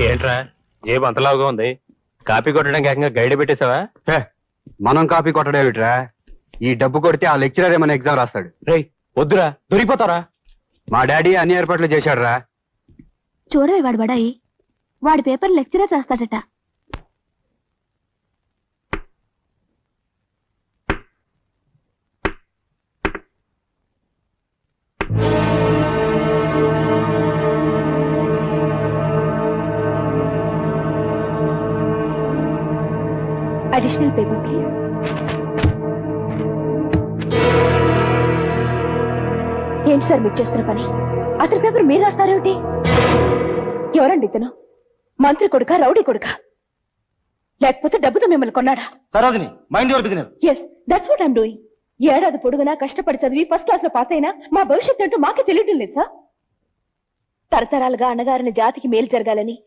ఏంట్రా జేబు అంతలాగా ఉంది? కాపీ కొట్టడానికి ఏకంగా గైడ్ పెట్టేసావా? మనం కాపీ కొట్టడేమిట్రా? ఈ డబ్బు కొడితే ఆ లెక్చరర్ ఏమైనా ఎగ్జామ్ రాస్తాడు. రేయ్ వద్దురా, దొరికిపోతారా. మా డాడీ అన్ని ఏర్పాట్లు చేశాడురా. చూడవే వాడు బడాయి, వాడి పేపర్ లెక్చరర్ రాస్తాడట. Additional paper please. ఏంటి సార్ మీరు చేస్తున్న పని? అతని పేపర్ మీరు రాస్తారేమిటి? ఎవరండి ఇతను? మంత్రి కొడుక, రౌడీ కొడుక, లేకపోతే డబ్బుతో మిమ్మల్ని కొన్నాడా? Sarojini, mind your business. Yes, that's what I'm doing. ఏడాది పొడుగునా కష్టపడి చదివి ఫస్ట్ క్లాస్ లో పాస్ అయినా మా భవిష్యత్తు అంటూ మాకే తెలియడం లేదు సార్. తరతరాలుగా అన్నగారిని జాతికి మేలు జరగాలని